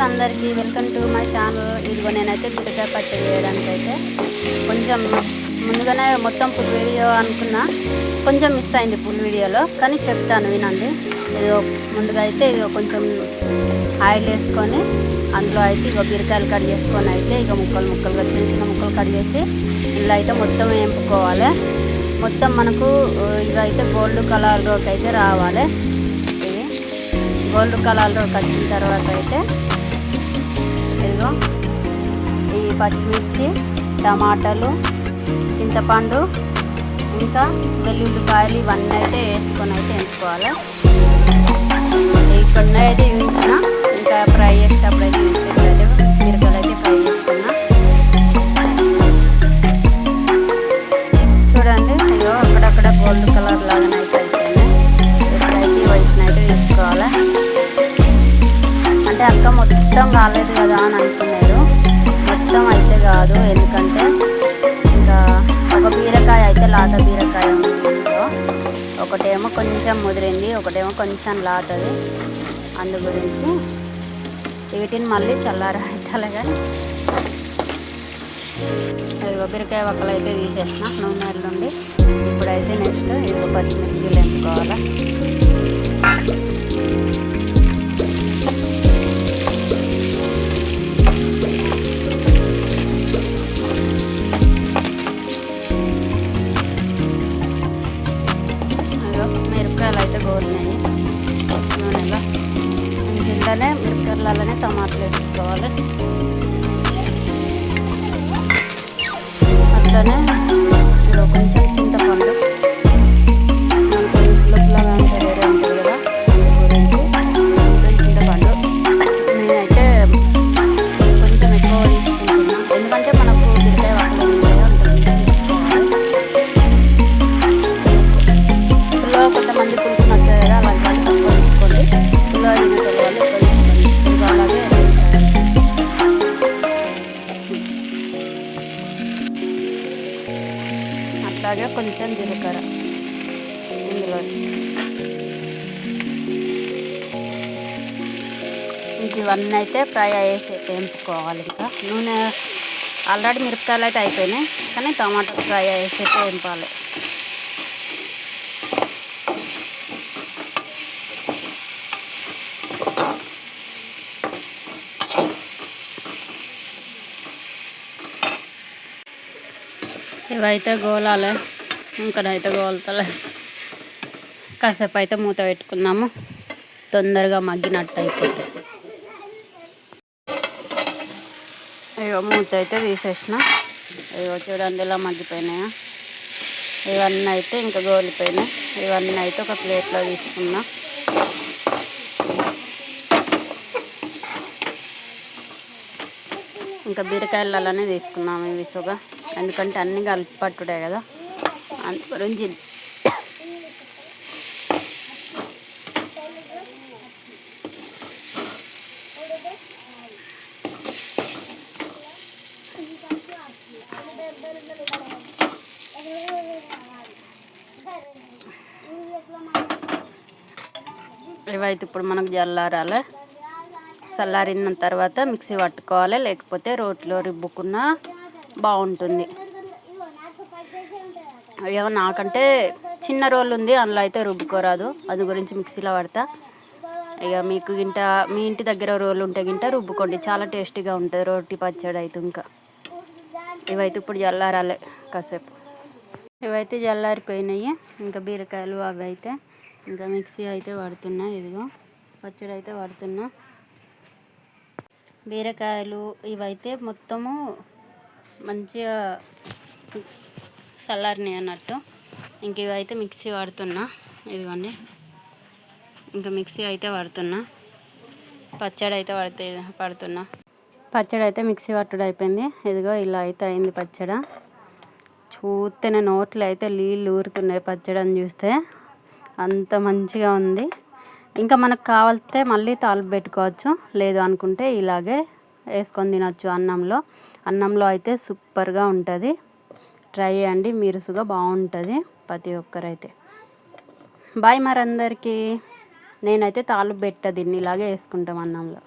అందరికీ welcome to my channel. ఇదిగో నేనైతే బీరకాయ పచ్చడి చేయడానికి అయితే కొంచెం ముందుగానే మొత్తం ఫుల్ వీడియో అనుకున్నా, కొంచెం మిస్ అయింది ఫుల్ వీడియోలో, కానీ చెప్తాను వినండి. ఇదిగో ముందుగా అయితే ఇదిగో కొంచెం ఆయిల్ వేసుకొని అందులో అయితే ఇగో బీరకాయలు కట్ చేసుకొని అయితే ఇక ముక్కలుగా చిన్న చిన్న ముక్కలు కట్ చేసి ఇందులో అయితే మొత్తం వేపుకోవాలి. మొత్తం మనకు ఇవైతే గోల్డ్ కలర్లోకి అయితే రావాలి. ఇది గోల్డ్ కలర్లోకి వచ్చిన తర్వాత అయితే ఇదిగో ఈ పచ్చిమిర్చి, టమాటాలు, చింతపండు, ఇంకా వెల్లుల్లిపాయలు ఇవన్నీ అయితే వేసుకొని అయితే వేసుకోవాలి. ఇక్కడ అయితే వేయించిన ఇంకా ఫ్రై చేసేటప్పుడు అయితే బీరకాయలు అయితే ఫ్రై చేసుకున్నా. చూడండి అయ్యో అక్కడక్కడ గోల్డ్ కలర్ లాగానే అయితే అయిపోయింది. ఇప్పుడైతే వైట్ని అయితే తీసుకోవాలి. అంటే అక్క మొత్తం కాలేదు కదా అని అనుకున్నారు, మొత్తం అయితే కాదు. ఎందుకంటే ఇంకా ఒక బీరకాయ అయితే లాత బీరకాయ ఉంది, ఒకటేమో కొంచెం ముదిరింది, ఒకటేమో కొంచెం లాతది. అందు గురించి వీటిని మళ్ళీ చల్లారాలి. కానీ ఇదిగో బీరకాయ ఒక్కలు అయితే తీసేసిన నూనె నుండి. ఇప్పుడైతే నెక్స్ట్ ఇదిగో పచ్చిమిర్చిలు వేసుకోవాలి. మిరపకాయలు అయితే గోరినాయి నూనెలో. ఇందులోనే మిరపకాయలనే టమాటాలు వేసుకోవాలి. అట్లనే కొంచెం చింతపండు, మనకు ఇంట్లో అంటే వేరే ఉంటుంది కదా, కొంచెం చింతపండు నేనైతే కొంచెం ఎక్కువ తీసుకుంటున్నాను. ఎందుకంటే మనకు బీరకాయ వక్కలు ఉంటాయి, పుల్లో కొంతమంది పులుసు నచ్చాయి కదా, అలాంటి వాళ్ళు తక్కువ తీసుకోండి. పుల్లో తినే వాళ్ళు ఎక్కువ తీసుకోండి. పులుసు అలాగే అట్లాగే కొంచెం జీలకర్ర ఇందులో. ఇవన్నీ అయితే ఫ్రై అయ్యేసి వేపుకోవాలి. ఇంకా నూనె ఆల్రెడీ మిరపకాయలు అయితే అయిపోయినాయి, కానీ టమాటా ఫ్రై అయ్యేసి వేపాలి. ఇవైతే గోలాలి, ఇంకనైతే గోలుతలే. కాసేపు అయితే మూత పెట్టుకుందాము, తొందరగా మగ్గినట్టు అయిపోతుంది. ఇగో మూత అయితే తీసేసిన. ఇగో చూడండి ఇలా మగ్గిపోయినాయా. ఇవన్నీ అయితే ఇంకా గోలిపోయినాయి. ఇవన్నీ అయితే ఒక ప్లేట్లో తీసుకున్నా. ఇంకా బీరకాయలు అలానే తీసుకున్నాము ఇవిసుగా, ఎందుకంటే అన్నీ కలిపి పట్టుడే కదా, అందు గురించి. ఇవైతే ఇప్పుడు మనకు జల్లారాలి. చల్లారిన తర్వాత మిక్సీ పట్టుకోవాలి, లేకపోతే రోట్లో రుబ్బుకున్నా బాగుంటుంది. ఏమో నాకంటే చిన్న రోలు ఉంది, అందులో అయితే రుబ్బుకోరాదు, అందు గురించి మిక్సీలో పడతా. ఇక మీకు గింట మీ ఇంటి దగ్గర రోలు ఉంటే గింట రుబ్బుకోండి, చాలా టేస్టీగా ఉంటుంది రోటి పచ్చడి అయితే. ఇంకా ఇవైతే ఇప్పుడు జల్లారాలి కాసేపు. ఇవైతే జల్లారిపోయినాయి. ఇంకా బీరకాయలు అవి అయితే ఇంకా మిక్సీ అయితే పడుతున్నా. ఇదిగో పచ్చడి అయితే పడుతున్నా. బీరకాయలు ఇవైతే మొత్తము మంచిగా చల్లారినాయి అన్నట్టు. ఇంక ఇవైతే మిక్సీ పడుతున్నా. ఇదిగోండి ఇంకా మిక్సీ అయితే పడుతున్నా. పచ్చడి అయితే పడుతున్నా. పచ్చడి అయితే మిక్సీ పట్టుడు అయిపోయింది. ఇదిగో ఇలా అయితే అయింది పచ్చడి. చూస్తేనే నోట్లో అయితే నీళ్ళు ఊరుతున్నాయి పచ్చడిని చూస్తే, అంత మంచిగా ఉంది. ఇంకా మనకు కావాలితే మళ్ళీ తాలింపు పెట్టుకోవచ్చు, లేదు అనుకుంటే ఇలాగే వేసుకొని తినొచ్చు అన్నంలో అయితే సూపర్గా ఉంటుంది. ట్రై చేయండి, మీరుసుగా బాగుంటుంది ప్రతి ఒక్కరైతే. బాయ్ మరి అందరికీ. నేనైతే తాలింపు పెట్ట దీన్ని ఇలాగే వేసుకుంటాం అన్నంలో.